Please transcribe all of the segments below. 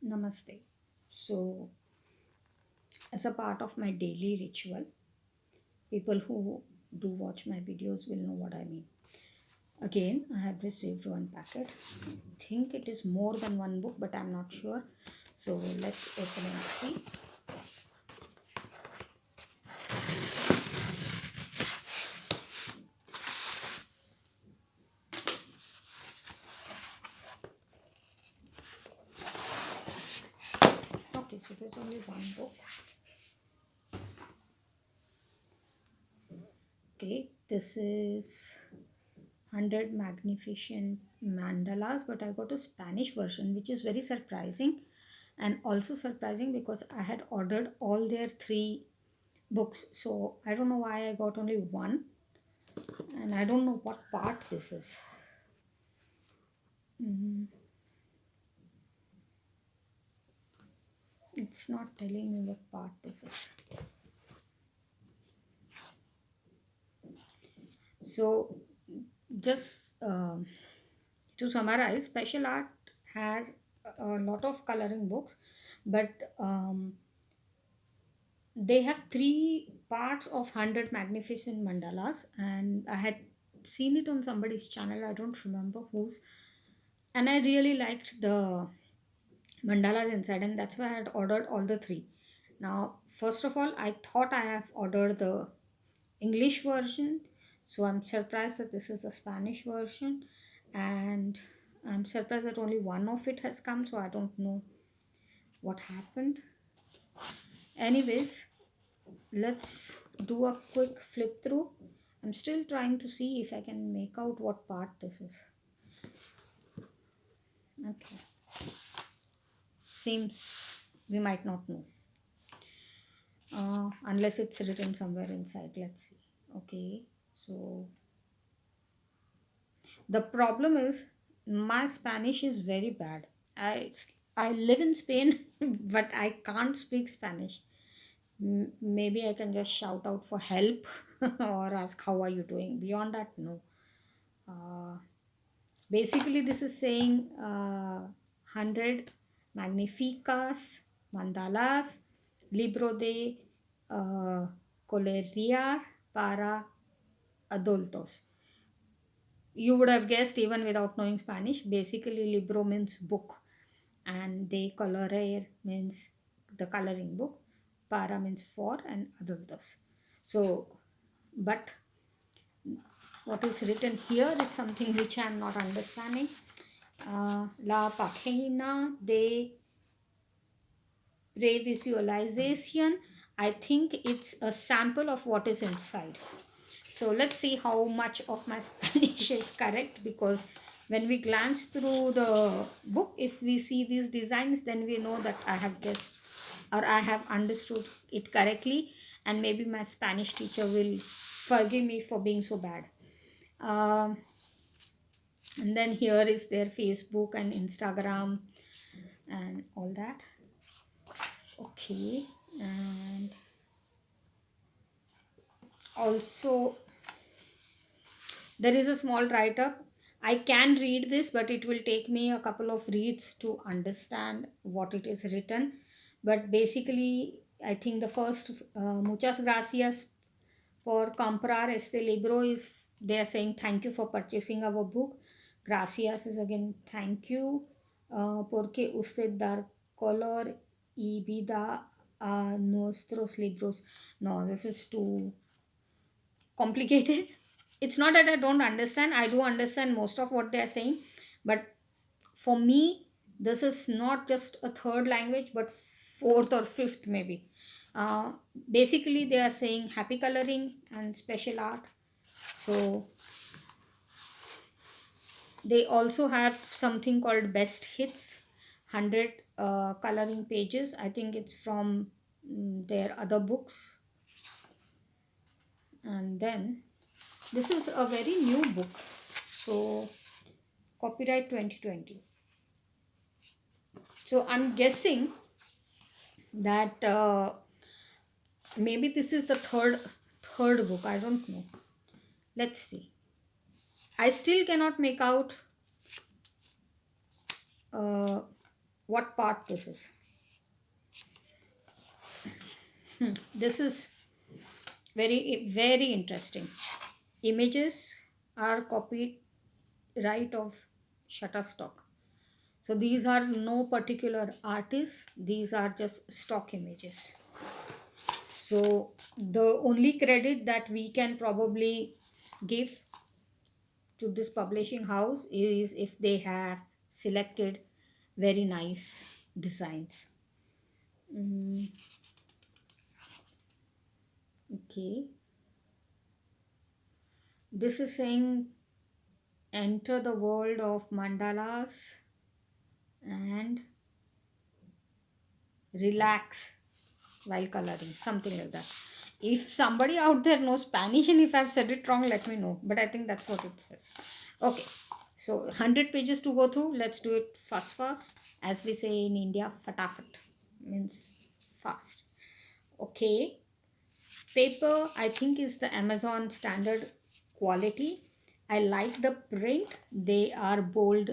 Namaste. So, as a part of my daily ritual, people who do watch my videos will know what I mean. Again, I have received one packet. I think it is more than one book, but I'm not sure. So, let's open and see. Okay, so there's only one book. Okay, this is 100 Magnificent Mandalas, but I got a Spanish version, which is very surprising. And also surprising because I had ordered all their three books. So I don't know why I got only one, and I don't know what part this is. It's not telling me what part this is. So, just to summarize, Special Art has a lot of coloring books, but they have three parts of 100 Magnificent Mandalas, and I had seen it on somebody's channel. I don't remember whose, and I really liked the mandalas inside, and that's why I had ordered all the three. Now, first of all, I thought I have ordered the English version, so I'm surprised that this is the Spanish version, and I'm surprised that only one of it has come, so I don't know what happened. Anyways, let's do a quick flip through. I'm still trying to see if I can make out what part this is. Okay, seems we might not know. Unless it's written somewhere inside. Let's see. Okay, so the problem is my Spanish is very bad. I live in Spain, but I can't speak Spanish. Maybe I can just shout out for help or ask how are you doing. Beyond that, no. Uh, Basically, this is saying 100 magnificas mandalas libro de colorear para adultos. You would have guessed even without knowing Spanish. Basically, libro means book, and de colorear means the coloring book. Para means for, and adultos. So, but what is written here is something which I am not understanding. La página de previsualization. I think it's a sample of what is inside. So let's see how much of my Spanish is correct, because when we glance through the book, if we see these designs, then we know that I have guessed or I have understood it correctly, and maybe my Spanish teacher will forgive me for being so bad. Um, and then here is their Facebook and Instagram and all that. Okay, and also there is a small write up. I can read this, but it will take me a couple of reads to understand what it is written. But basically, I think the first muchas gracias por comprar este libro is they are saying thank you for purchasing our book. Gracias is again thank you, porque usted dar color y vida a nuestros libros. No, this is too complicated. It's not that I don't understand, I do understand most of what they are saying, but for me, this is not just a third language but fourth or fifth, maybe. uh, Basically they are saying happy coloring and special art. So they also have something called best hits, 100 coloring pages. I think it's from their other books. And then this is a very new book, so copyright 2020. So I'm guessing that maybe this is the third book. I don't know. Let's see. I still cannot make out uh, what part this is. This is very interesting. Images are copied right of Shutterstock. So these are no particular artist, these are just stock images. So the only credit that we can probably give to this publishing house is if they have selected very nice designs. Mm, okay, this is saying enter the world of mandalas and relax while coloring, something like that. If somebody out there knows Spanish and if I've said it wrong, let me know, but I think that's what it says. Okay, so 100 pages to go through. Let's do it fast, as we say in India, fatafat means fast. Okay, paper I think is the Amazon standard quality. I like the print. They are bold,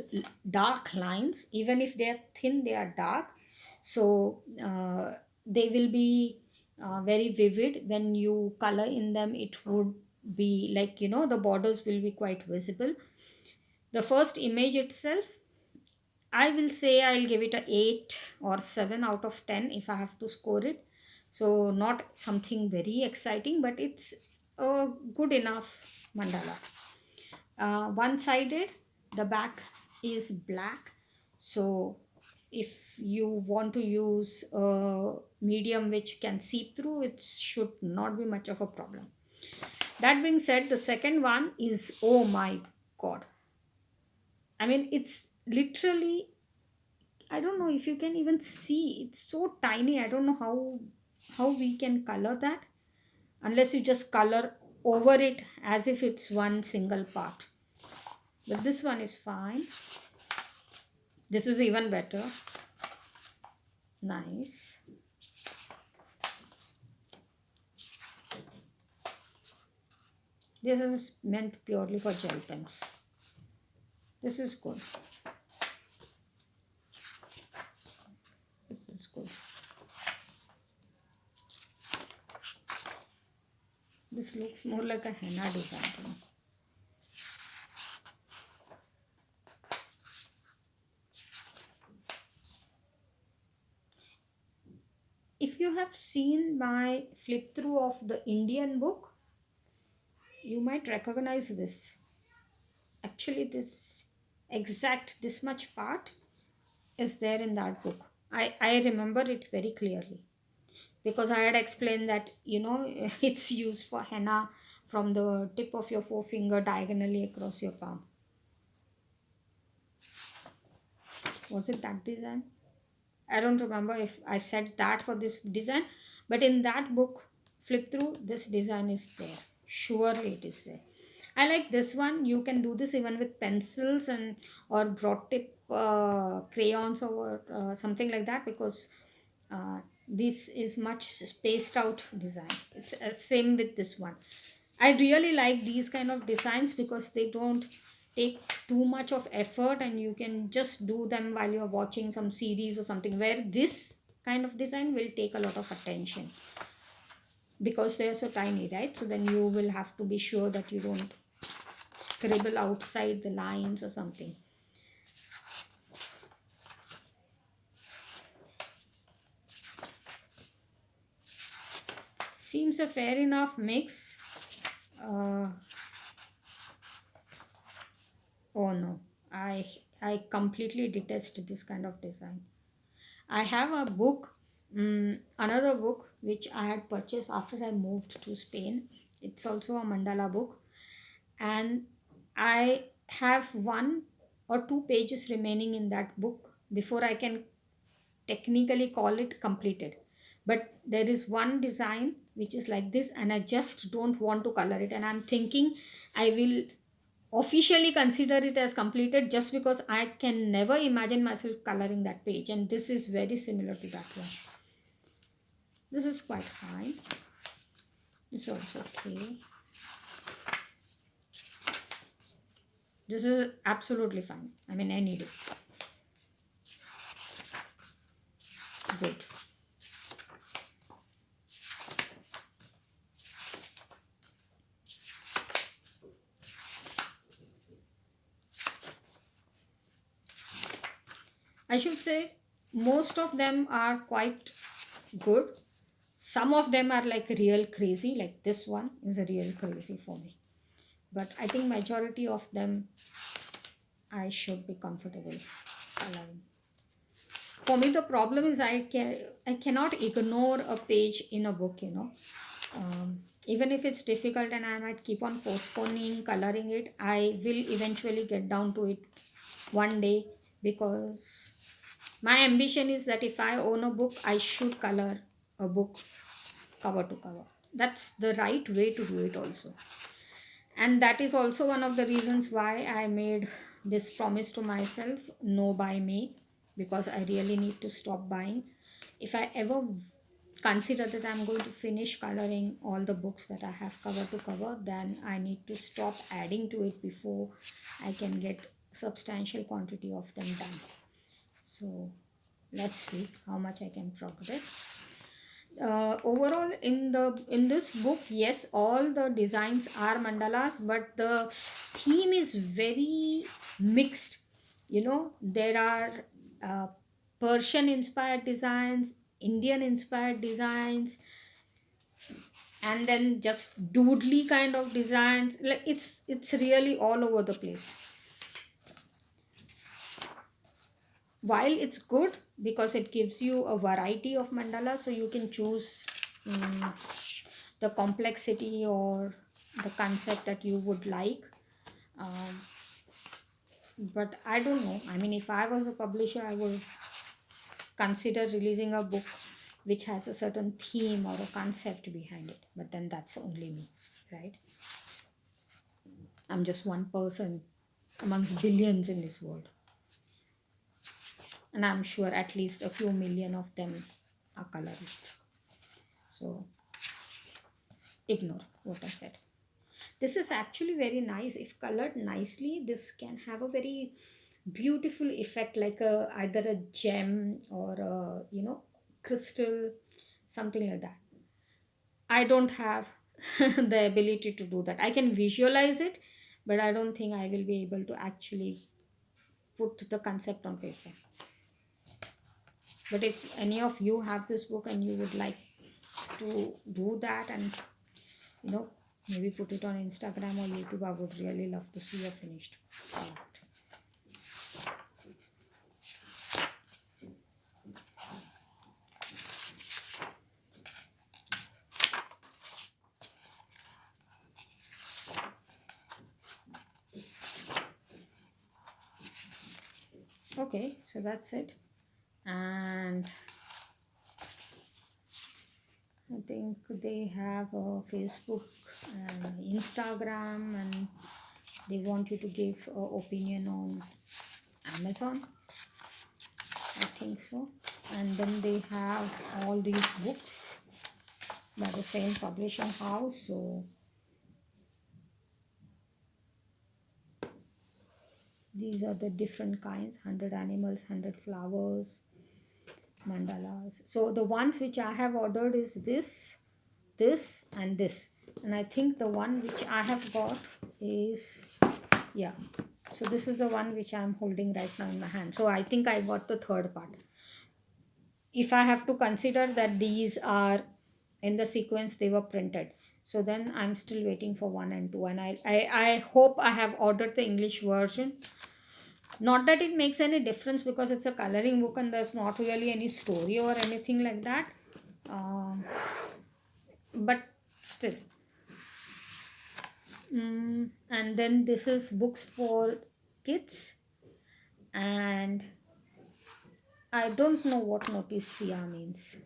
dark lines. Even if they are thin, they are dark. So they will be very vivid when you color in them. It would be like, the borders will be quite visible. The first image itself, I will say I'll give it a 8 or 7 out of 10 if I have to score it. So not something very exciting, but it's a good enough mandala. One sided, the back is black. So if you want to use a medium which can see through, it should not be much of a problem. That being said, the second one is, oh my god. I mean, it's literally, I don't know if you can even see. It's so tiny. I don't know how we can color that unless you just color over it as if it's one single part. But this one is fine. This is even better. Nice. This is meant purely for gel pens. This is good. This is good. This looks more like a henna design to me. If you have seen my flip through of the Indian book, you might recognize this. Actually, this much part is there in that book. I remember it very clearly because I had explained that, it's used for henna from the tip of your forefinger diagonally across your palm. Was it that design? I don't remember if I said that for this design, but in that book, flip through, this design is there. Surely it is there. I like this one. You can do this even with pencils and or broad tip crayons or something like that, because this is much spaced out design. It's same with this one. I really like these kind of designs because they don't take too much of effort and you can just do them while you're watching some series or something, where this kind of design will take a lot of attention because they are so tiny, right? So then you will have to be sure that you don't scribble outside the lines or something. Seems a fair enough mix. Oh no, I completely detest this kind of design. I have a book, another book which I had purchased after I moved to Spain. It's also a mandala book, and I have 1 or 2 pages remaining in that book before I can technically call it completed. But there is one design which is like this, and I just don't want to color it. And I'm thinking I will officially consider it as completed just because I can never imagine myself coloring that page. And this is very similar to that one. This is quite fine. This is also okay. This is absolutely fine. I mean, any day. good. I should say most of them are quite good. Some of them are like real crazy, like this one is a real crazy for me. But I think majority of them I should be comfortable allowing. For me, the problem is I cannot ignore a page in a book, you know. Even if it's difficult and I might keep on postponing coloring it, I will eventually get down to it one day, because my ambition is that if I own a book, I should color a book cover to cover. That's the right way to do it also. And that is also one of the reasons why I made this promise to myself, no buy May, because I really need to stop buying. If I ever consider that I'm going to finish coloring all the books that I have cover to cover, then I need to stop adding to it before I can get substantial quantity of them done. So let's see how much I can progress. Overall in this book, yes, all the designs are mandalas, but the theme is very mixed. You know, there are Persian inspired designs, Indian inspired designs, and then just doodly kind of designs. Like it's really all over the place. While it's good because it gives you a variety of mandalas, so you can choose the complexity or the concept that you would like. um, but I don't know, I mean, if I was a publisher, I would consider releasing a book which has a certain theme or a concept behind it, but then that's only me, right? I'm just one person amongst billions in this world, and I'm sure at least a few million of them are colorists. So ignore what I said. This is actually very nice. If colored nicely, this can have a very beautiful effect, like a either a gem or a, you know, crystal, something like that. I don't have the ability to do that. I can visualize it, but I don't think I will be able to actually put the concept on paper. But if any of you have this book and you would like to do that and, you know, maybe put it on Instagram or YouTube, I would really love to see a finished product. Okay, so that's it. And I think they have a Facebook and Instagram, and they want you to give an opinion on Amazon, I think so. And then they have all these books by the same publishing house. So these are the different kinds: 100 animals, 100 flowers, mandalas. So the ones which I have ordered is this and this, and I think the one which I have got is, yeah, so this is the one which I'm holding right now in my hand. So I think I got the third part. If I have to consider that these are in the sequence they were printed, so then I'm still waiting for 1 and 2, and I hope I have ordered the English version. Not that it makes any difference, because it's a coloring book and there's not really any story or anything like that. um, but still. And then this is books for kids, and I don't know what notice Sia means.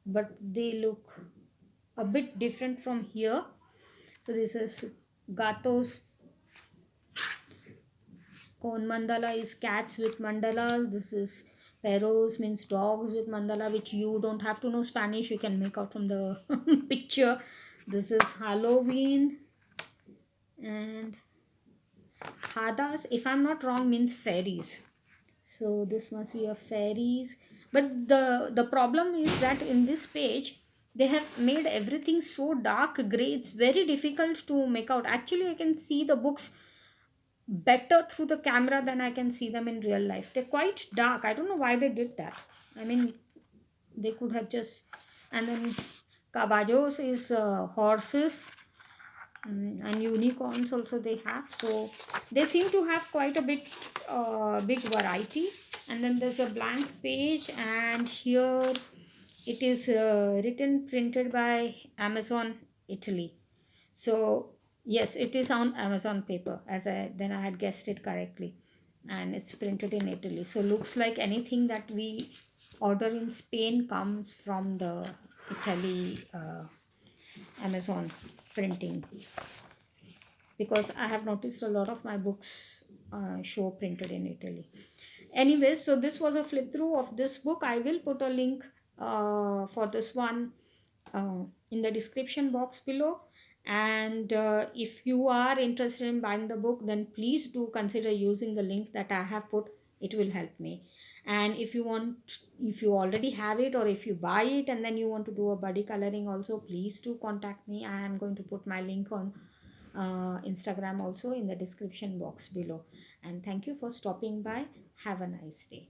But they look a bit different from here. So this is Gatos Kon mandala is cats with mandalas. This is Perros means dogs with mandala, which you don't have to know Spanish, you can make out from the picture. This is Halloween. And Hadas, if I'm not wrong, means fairies. So this must be a fairies. But the problem is that in this page they have made everything so dark gray. It's very difficult to make out. Actually, I can see the books better through the camera than I can see them in real life. They're quite dark. I don't know why they did that. I mean, they could have just. And then caballos is horses, and unicorns also they have. So they seem to have quite a bit big variety. And then there's a blank page, and here it is written, printed by Amazon Italy. So yes, it is on Amazon paper, as I had guessed it correctly, and it's printed in Italy. So looks like anything that we order in Spain comes from the Italy Amazon printing, because I have noticed a lot of my books show printed in Italy. Anyways, so this was a flip through of this book. I will put a link for this one in the description box below. And if you are interested in buying the book, then please do consider using the link that I have put. It will help me. And if you already have it, or if you buy it and then you want to do a buddy coloring also, please do contact me. I am going to put my link on Instagram also in the description box below. And thank you for stopping by. Have a nice day.